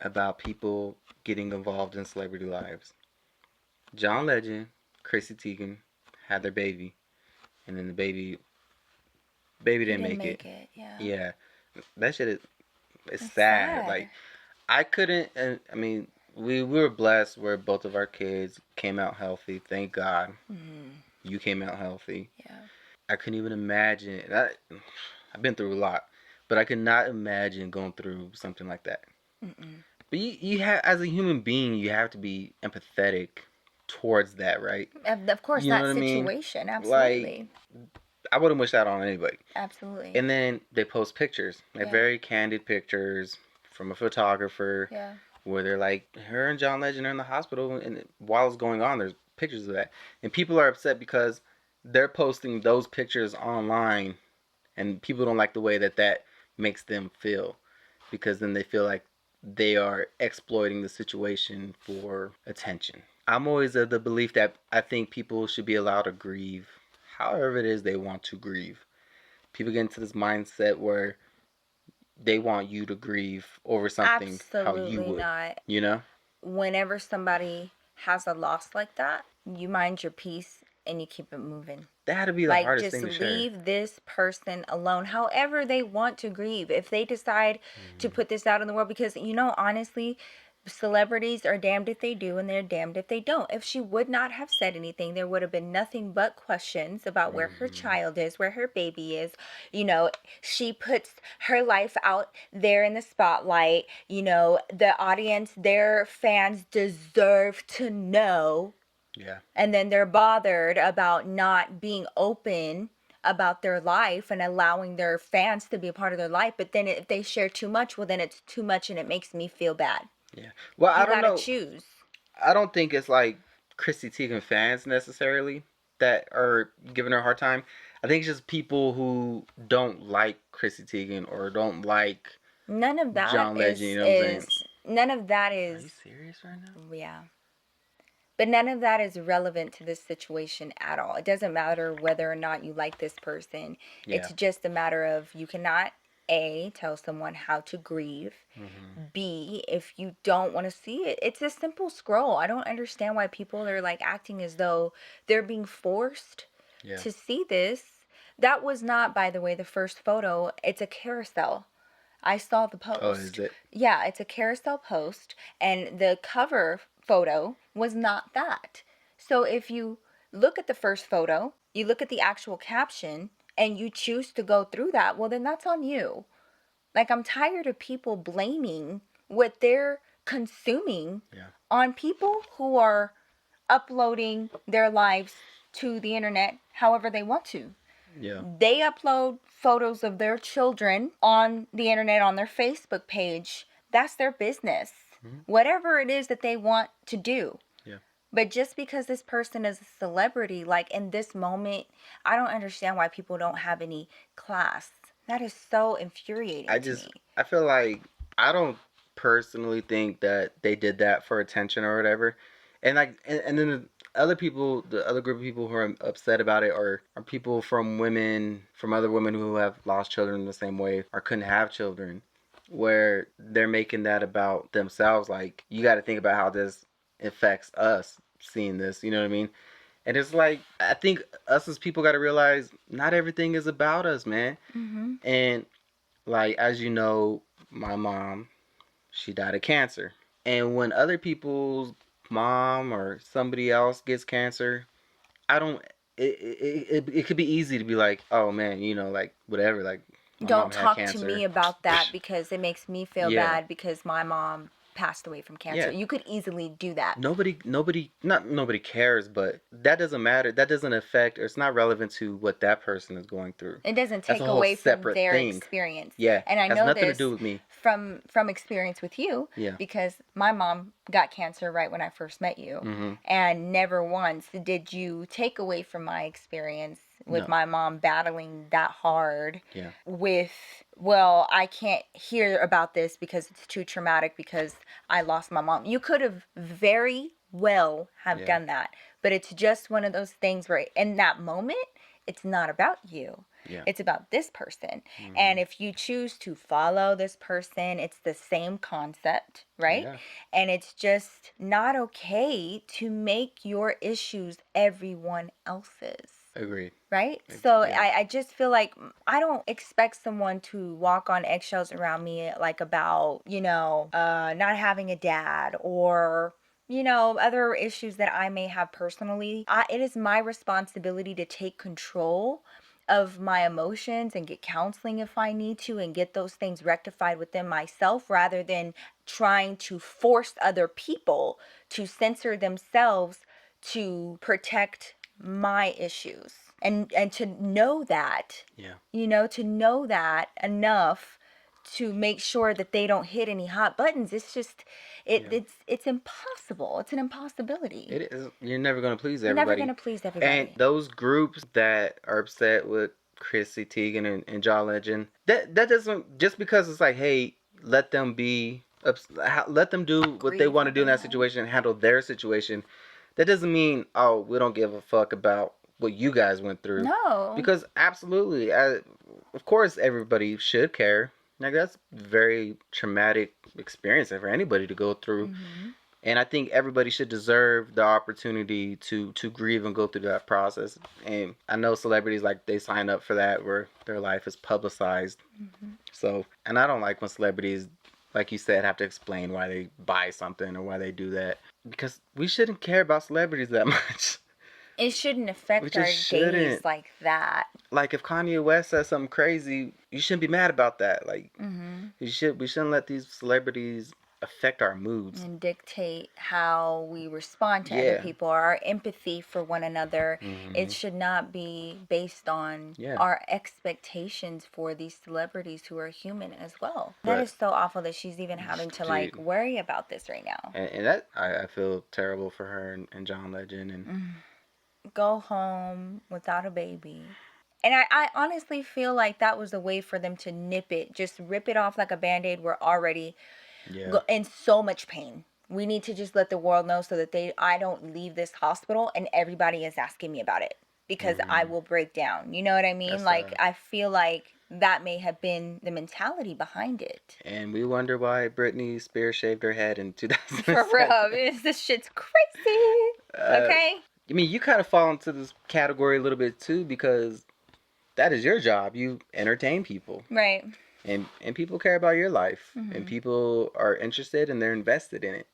about people getting involved in celebrity lives. John Legend, Chrissy Teigen had their baby, and then the baby didn't make it. Yeah, that shit is sad. I couldn't. I mean, we were blessed where both of our kids came out healthy. Thank God. You came out healthy. Yeah. I couldn't even imagine. I've been through a lot, but I could not imagine going through something like that. But you have, as a human being, you have to be empathetic towards that, right? Of course, You know that what I mean? situation, absolutely. Like, I wouldn't wish that on anybody. Absolutely. And then they post pictures, like very candid pictures from a photographer. Yeah. Where they're like, her and John Legend are in the hospital, and while it's going on, there's pictures of that. And people are upset because they're posting those pictures online, and people don't like the way that that makes them feel, because then they feel like they are exploiting the situation for attention. I'm always of the belief that I think people should be allowed to grieve however it is they want to grieve. People get into this mindset where they want you to grieve over something how you would. Not. You know? Whenever somebody has a loss like that, you mind your peace and you keep it moving. That'd be the hardest thing to share. Just leave this person alone, however they want to grieve. If they decide to put this out in the world, because, you know, honestly, celebrities are damned if they do and they're damned if they don't. If she would not have said anything, there would have been nothing but questions about where her child is, where her baby is. You know, she puts her life out there in the spotlight. You know, the audience, their fans deserve to know. Yeah. And then they're bothered about not being open about their life and allowing their fans to be a part of their life. But then if they share too much, well, then it's too much and it makes me feel bad. Yeah. Well, I don't know. Choose. I don't think it's like Chrissy Teigen fans necessarily that are giving her a hard time. I think it's just people who don't like Chrissy Teigen or don't like none of that John Legend. You know what I'm saying? None of that is. Are you serious right now? Yeah. But none of that is relevant to this situation at all. It doesn't matter whether or not you like this person. Yeah. It's just a matter of you cannot A, tell someone how to grieve. Mm-hmm. B, if you don't want to see it, it's a simple scroll. I don't understand why people are like acting as though they're being forced to see this. That was not, by the way, the first photo. It's a carousel. I saw the post. Oh, is it? Yeah, it's a carousel post, and the cover photo was not that. So if you look at the first photo, you look at the actual caption, and you choose to go through that, well, then that's on you. Like, I'm tired of people blaming what they're consuming on people who are uploading their lives to the internet however they want to. Yeah. They upload photos of their children on the internet, on their Facebook page. That's their business. Mm-hmm. Whatever it is that they want to do. Yeah. But just because this person is a celebrity, like in this moment, I don't understand why people don't have any class. That is so infuriating to me. I feel like I don't personally think that they did that for attention or whatever. And like, and then the other people, the other group of people who are upset about it are people from other women who have lost children the same way or couldn't have children, where they're making that about themselves. Like, you got to think about how this affects us seeing this, you know what I mean? And it's like, I think us as people got to realize not everything is about us, man. Mm-hmm. And like, as you know, my mom, she died of cancer. And when other people's mom or somebody else gets cancer, it could be easy to be like, oh man, you know, like whatever, like don't talk to me about that because it makes me feel bad because my mom passed away from cancer. You could easily do that. Nobody cares, but that doesn't matter. That doesn't affect, or it's not relevant to what that person is going through. It doesn't take away from their experience. Yeah, and I know nothing this to do with me. From experience with you. Yeah. Because my mom got cancer right when I first met you, mm-hmm. and never once did you take away from my experience with my mom battling that hard. Yeah. With, well, I can't hear about this because it's too traumatic because I lost my mom. You could have very well have done that. But it's just one of those things where in that moment, it's not about you. Yeah. It's about this person. Mm-hmm. And if you choose to follow this person, it's the same concept, right? Yeah. And it's just not okay to make your issues everyone else's. Agreed. Right? So I just feel like I don't expect someone to walk on eggshells around me like about, not having a dad or, other issues that I may have personally. It is my responsibility to take control of my emotions and get counseling if I need to and get those things rectified within myself rather than trying to force other people to censor themselves to protect my issues. And to know that, to know that enough to make sure that they don't hit any hot buttons. It's just, it's impossible. It's an impossibility. It is. You're never going to please everybody. You're never going to please everybody. And those groups that are upset with Chrissy Teigen and John Legend, that doesn't, just because it's like, hey, let them do what they want to do in that situation and handle their situation. That doesn't mean, oh, we don't give a fuck about what you guys went through. No. Because absolutely, of course, everybody should care. Like, that's a very traumatic experience for anybody to go through. Mm-hmm. And I think everybody should deserve the opportunity to grieve and go through that process. And I know celebrities, like, they sign up for that where their life is publicized. Mm-hmm. So, and I don't like when celebrities, like you said, have to explain why they buy something or why they do that. Because we shouldn't care about celebrities that much. It shouldn't affect our days like that. Like, if Kanye West says something crazy, you shouldn't be mad about that. Like, we shouldn't let these celebrities affect our moods and dictate how we respond to other people, or our empathy for one another. Mm-hmm. It should not be based on our expectations for these celebrities who are human as well. But that is so awful that she's even having to like worry about this right now. And that I feel terrible for her and John Legend and. Go home without a baby. And I honestly feel like that was a way for them to nip it. Just rip it off like a Band-Aid. We're already in so much pain. We need to just let the world know so that I don't leave this hospital and everybody is asking me about it. Because I will break down. You know what I mean? That's like, I feel like that may have been the mentality behind it. And we wonder why Britney Spears shaved her head in 2007. For real. This shit's crazy. Okay? I mean, you kind of fall into this category a little bit too, because that is your job. You entertain people. Right. And people care about your life. Mm-hmm. And people are interested and they're invested in it.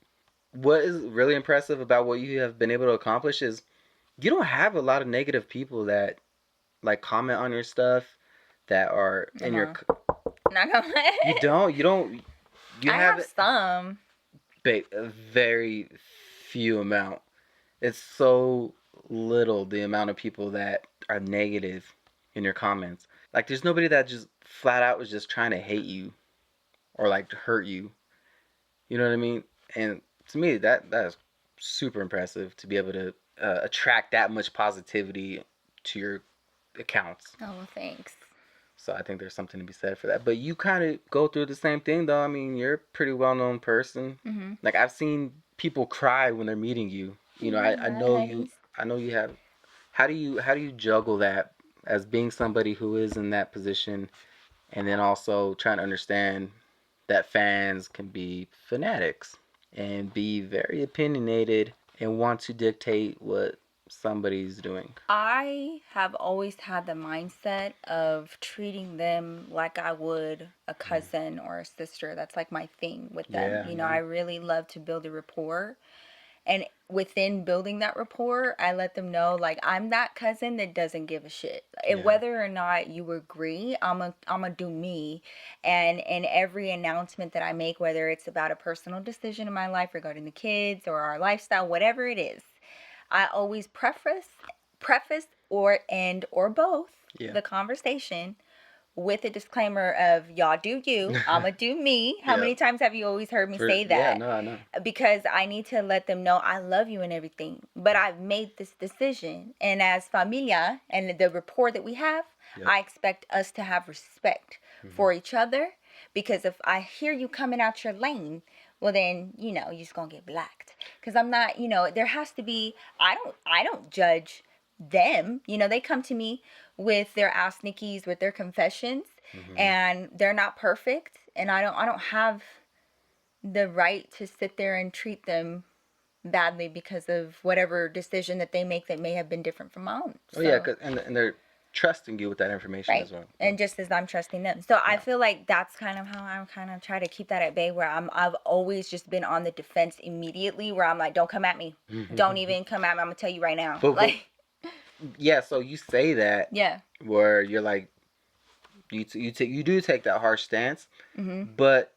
What is really impressive about what you have been able to accomplish is you don't have a lot of negative people that like comment on your stuff that are in your... Not gonna You don't. You have some. A very few amount. It's so little, the amount of people that are negative in your comments. Like, there's nobody that just flat out was just trying to hate you or like hurt you. You know what I mean? And to me, that is super impressive to be able to attract that much positivity to your accounts. Oh, well, thanks. So I think there's something to be said for that. But you kind of go through the same thing, though. I mean, you're a pretty well-known person. Mm-hmm. Like, I've seen people cry when they're meeting you. You know, I know you have. How do you juggle that as being somebody who is in that position, and then also trying to understand that fans can be fanatics and be very opinionated and want to dictate what somebody's doing? I have always had the mindset of treating them like I would a cousin or a sister. That's like my thing with them. Yeah, you know, I really love to build a rapport. And within building that rapport, I let them know, like, I'm that cousin that doesn't give a shit. And whether or not you agree, I'm a do me. And in every announcement that I make, whether it's about a personal decision in my life regarding the kids or our lifestyle, whatever it is, I always preface or both the conversation with a disclaimer of, y'all do you, I'ma do me. How many times have you always heard me say that? Yeah, no, I know. Because I need to let them know I love you and everything. But I've made this decision. And as familia and the rapport that we have, I expect us to have respect for each other. Because if I hear you coming out your lane, well then, you know, you're just gonna get blacked. Because I'm not, you know, there has to be, I don't judge them. You know, they come to me with their Ask Nikki's, with their confessions, and they're not perfect, and I don't have the right to sit there and treat them badly because of whatever decision that they make that may have been different from my own. So. Oh yeah, and they're trusting you with that information as well. And just as I'm trusting them. So I feel like that's kind of how I'm kind of try to keep that at bay, where I've always just been on the defense immediately, where I'm like, don't come at me. Don't even come at me. I'm going to tell you right now. Yeah, so you say that. Yeah. Where you're like, you do take that harsh stance, but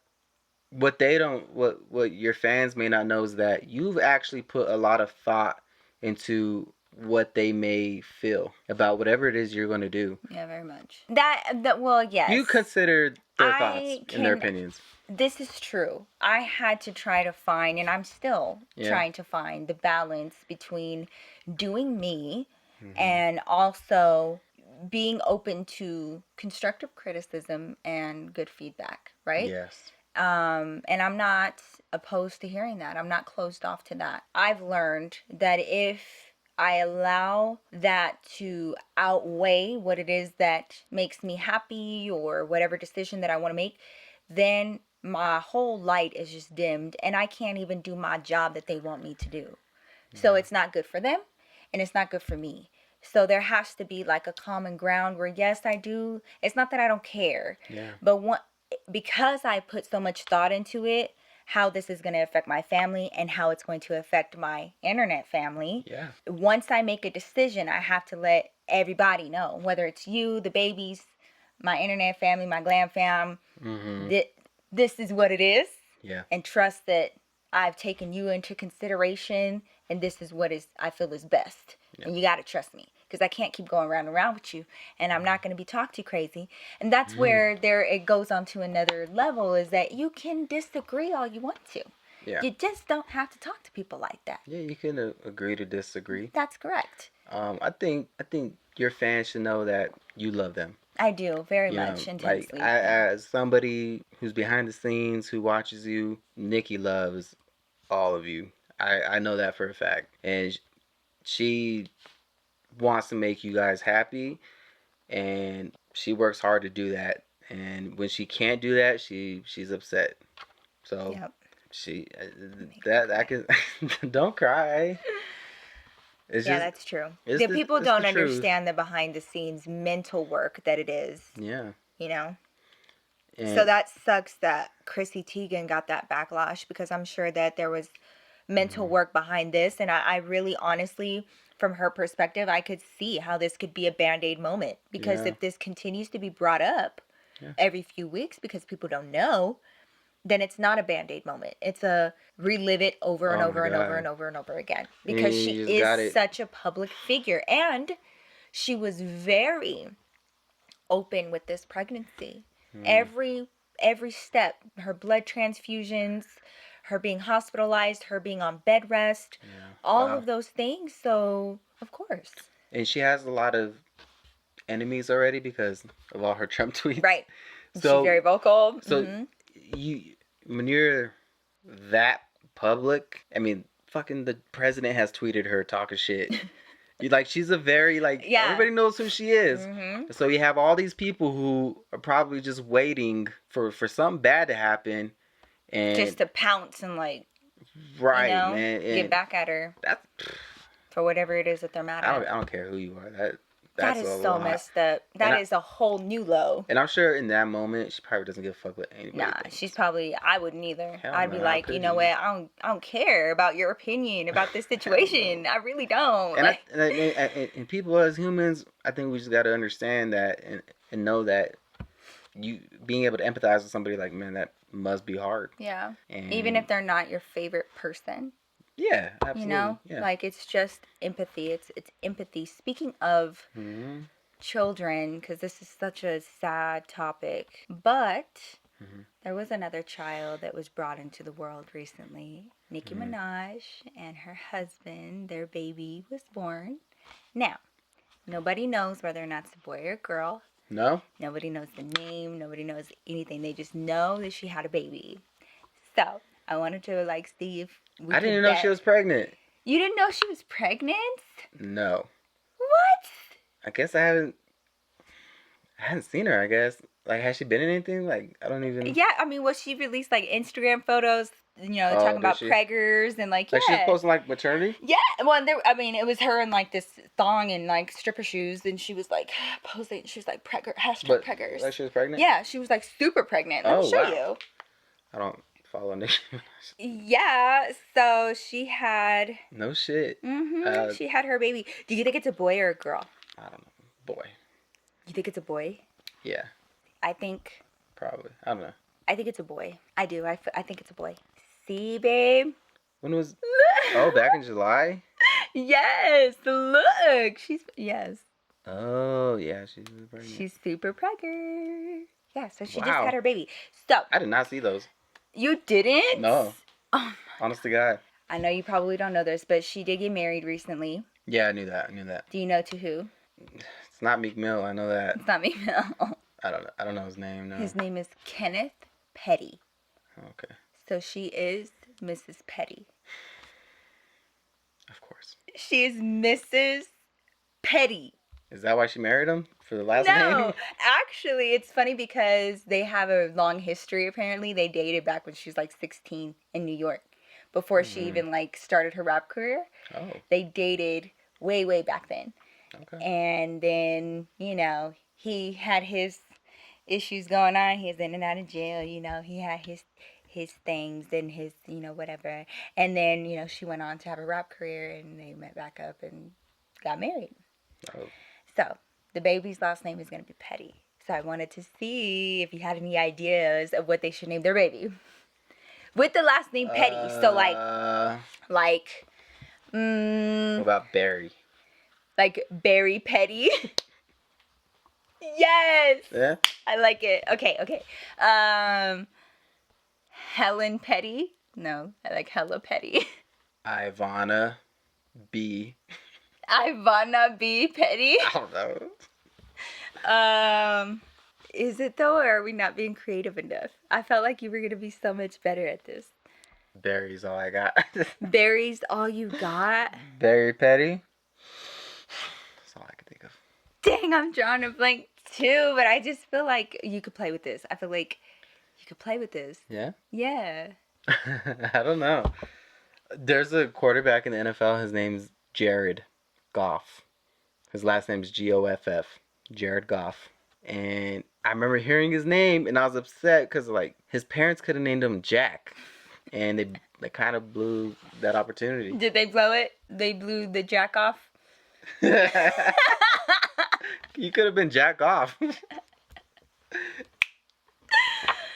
what your fans may not know is that you've actually put a lot of thought into what they may feel about whatever it is you're going to do. Yeah, very much. Well, yes. You consider their thoughts and their opinions. This is true. I had to try to find, and I'm still trying to find the balance between doing me and also being open to constructive criticism and good feedback, right? Yes. And I'm not opposed to hearing that. I'm not closed off to that. I've learned that if I allow that to outweigh what it is that makes me happy or whatever decision that I want to make, then my whole light is just dimmed and I can't even do my job that they want me to do. So it's not good for them and it's not good for me. So there has to be like a common ground where, yes, I do. It's not that I don't care. Yeah. But because I put so much thought into it, how this is going to affect my family and how it's going to affect my internet family. Yeah. Once I make a decision, I have to let everybody know, whether it's you, the babies, my internet family, my glam fam, this is what it is. Yeah. And trust that I've taken you into consideration and this is what I feel is best. Yeah. And you got to trust me because I can't keep going round and round with you and I'm not going to be talked to crazy. And that's where it goes on to another level is that you can disagree all you want to. Yeah. You just don't have to talk to people like that. Yeah, you can agree to disagree. That's correct. I think your fans should know that you love them. I do, very much, intensely. Like, as somebody who's behind the scenes, who watches you, Nikki loves all of you. I know that for a fact. And she wants to make you guys happy, and she works hard to do that. And when she can't do that, she's upset. So that can don't cry. That's true. The people don't understand the behind the scenes mental work that it is. Yeah. You know? And so that sucks that Chrissy Teigen got that backlash because I'm sure that there was mental work behind this. And I really honestly, from her perspective, I could see how this could be a Band-Aid moment. Because if this continues to be brought up every few weeks because people don't know, then it's not a Band-Aid moment. It's a relive it over and over and over and over and over again. Because she is such a public figure. And she was very open with this pregnancy. Every step, her blood transfusions, her being hospitalized, her being on bed rest, all of those things. So, of course. And she has a lot of enemies already because of all her Trump tweets. Right. So, she's very vocal. So, when you're that public, I mean, fucking the president has tweeted her talking shit. She's a very, everybody knows who she is. So you have all these people who are probably just waiting for something bad to happen. And just to pounce and, man, get back at her. For whatever it is that they're mad at. I don't care who you are. That is so messed up. That is a whole new low. And I'm sure in that moment, she probably doesn't give a fuck what anybody thinks. She's probably, I wouldn't either. I'd be like, you know what, I don't care about your opinion about this situation. I really don't. And people as humans, I think we just got to understand that and know that you being able to empathize with somebody man, that must be hard. Yeah. And even if they're not your favorite person. Yeah, absolutely. You know, it's just empathy. It's empathy. Speaking of children, because this is such a sad topic, but there was another child that was brought into the world recently. Nicki Minaj and her husband, their baby was born. Now, nobody knows whether or not it's a boy or a girl. No? Nobody knows the name. Nobody knows anything. They just know that she had a baby. So, I wanted to see if I didn't know she was pregnant. You didn't know she was pregnant? No. What? I guess I haven't seen her, I guess. Has she been in anything? I don't even... Yeah, I mean, she released, Instagram photos, talking about preggers and, she was posting, maternity? Yeah, well, it was her in, this thong and, stripper shoes, and she was, posing, she was, preggers. She was pregnant? Yeah, she was, super pregnant. Let me show you. I don't follow Nicki Minaj. Yeah, so she had... No shit. She had her baby. Do you think it's a boy or a girl? I don't know. Boy. You think it's a boy? Yeah. I think... Probably. I don't know. I think it's a boy. I do. I think it's a boy. See, babe? When was... back in July? Yes, look. Yes. Oh, yeah, she's pregnant. She's super pregnant. Yeah, so she just Wow. had her baby. So. I did not see those. You didn't? No. Oh, honest to God. I know you probably don't know this, but she did get married recently. Yeah, I knew that. Do you know to who? It's not Meek Mill. I know that. It's not Meek Mill. I don't know his name. No. His name is Kenneth Petty. Okay. So she is Mrs. Petty. Of course. She is Mrs. Petty. Is that why she married him? For the last name? No, actually, it's funny because they have a long history, apparently. They dated back when she was like 16 in New York. Before she even like started her rap career. Oh. They dated way, way back then. Okay. And then, you know, he had his issues going on. He was in and out of jail, you know. He had his things and his, you know, whatever. And then, you know, she went on to have a rap career and they met back up and got married. Oh. So, the baby's last name is going to be Petty. So I wanted to see if you had any ideas of what they should name their baby. With the last name Petty. So, what about Barry? Like Barry Petty? Yes! Yeah? I like it. Okay. Helen Petty? No, I like Hella Petty. Ivana B. Ivana B. Petty? I don't know. Is it though, or are we not being creative enough? I felt like you were going to be so much better at this. Barry's all I got. Barry's all you got? Barry Petty? That's all I can think of. Dang, I'm drawing a blank too, but I just feel like you could play with this. I feel like you could play with this. Yeah? Yeah. I don't know. There's a quarterback in the NFL. His name's Jared Goff. His last name's Goff. Jared Goff. And I remember hearing his name and I was upset because like his parents could have named him Jack. And they kind of blew that opportunity. Did they blow it? They blew the Jack off? You could have been Jack off.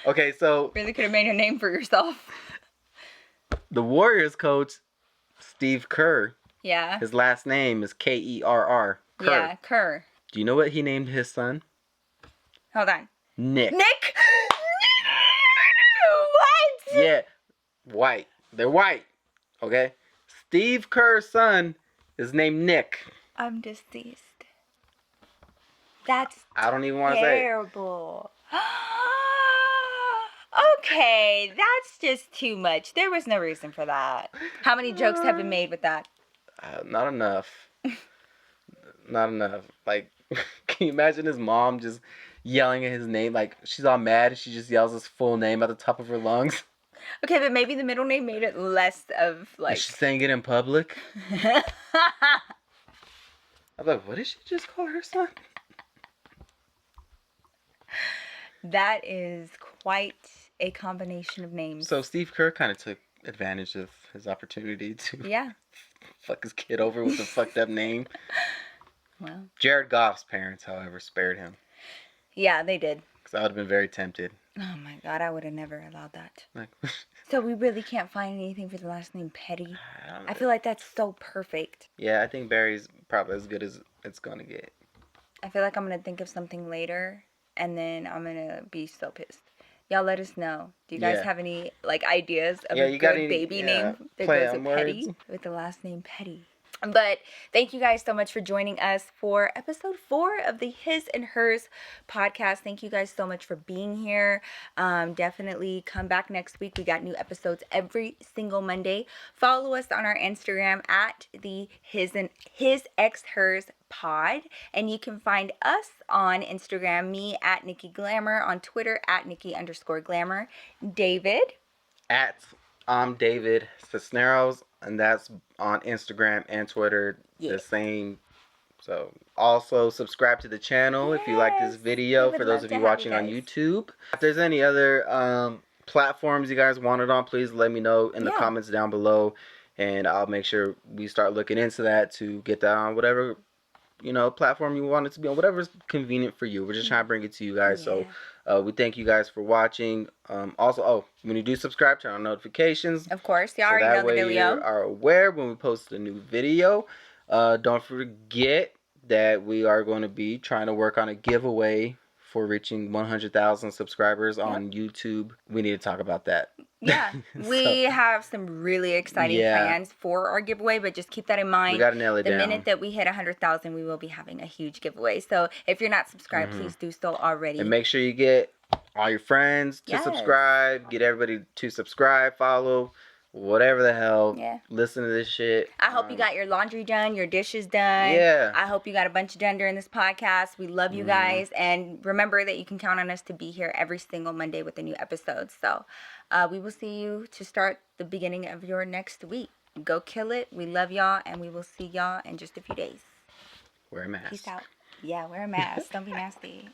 Okay, so... Really could have made a name for yourself. The Warriors coach, Steve Kerr. Yeah. His last name is Kerr. Kerr. Yeah, Kerr. Do you know what he named his son? Hold on. Nick. Nick? What? Yeah. White. They're white. Okay? Steve Kerr's son is named Nick. I'm deceased. That's I don't even want to say it. Terrible. Okay, that's just too much. There was no reason for that. How many jokes have been made with that? Not enough. Not enough. Like, can you imagine his mom just yelling at his name? Like, she's all mad and she just yells his full name at the top of her lungs. Okay, but maybe the middle name made it less of, like... Is she saying it in public? I'm like, what did she just call her son? That is quite a combination of names. So Steve Kerr kind of took advantage of his opportunity to fuck his kid over with a fucked up name. Well, Jared Goff's parents, however, spared him. Yeah, they did. Because I would have been very tempted. Oh my God, I would have never allowed that. Like, so we really can't find anything for the last name Petty? I feel like that's so perfect. Yeah, I think Barry's probably as good as it's going to get. I feel like I'm going to think of something later, and then I'm going to be so pissed. Y'all let us know. Do you guys have any like ideas of a good baby name that goes with Petty? With the last name Petty. But thank you guys so much for joining us for episode 4 of the His and Hers podcast. Thank you guys so much for being here. Definitely come back next week. We got new episodes every single Monday. Follow us on our Instagram at the HISxHERS pod. And you can find us on Instagram, me at Nikki Glamour, on Twitter at Nikki_Glamour. David. At David Cisneros, and that's on Instagram and Twitter, the same. So also subscribe to the channel if you like this video, for those of you watching on YouTube. If there's any other platforms you guys want it on, please let me know in the comments down below, and I'll make sure we start looking into that to get that on whatever platform you want it to be on, whatever's convenient for you. We're just trying to bring it to you guys. Yeah. So we thank you guys for watching. Also, when you do subscribe, turn on notifications. Of course, you already know the dealio. You are aware when we post a new video. Don't forget that we are going to be trying to work on a giveaway for reaching 100,000 subscribers on YouTube. We need to talk about that. Yeah, we have some really exciting plans for our giveaway, but just keep that in mind. We gotta nail it down. The minute that we hit 100,000, we will be having a huge giveaway. So if you're not subscribed, please do so already. And make sure you get all your friends to subscribe. Get everybody to subscribe, follow, whatever the hell. Yeah. Listen to this shit. I hope you got your laundry done, your dishes done. Yeah. I hope you got a bunch done during this podcast. We love you guys. And remember that you can count on us to be here every single Monday with a new episode. So we will see you to start the beginning of your next week. Go kill it. We love y'all. And we will see y'all in just a few days. Wear a mask. Peace out. Yeah, wear a mask. Don't be nasty.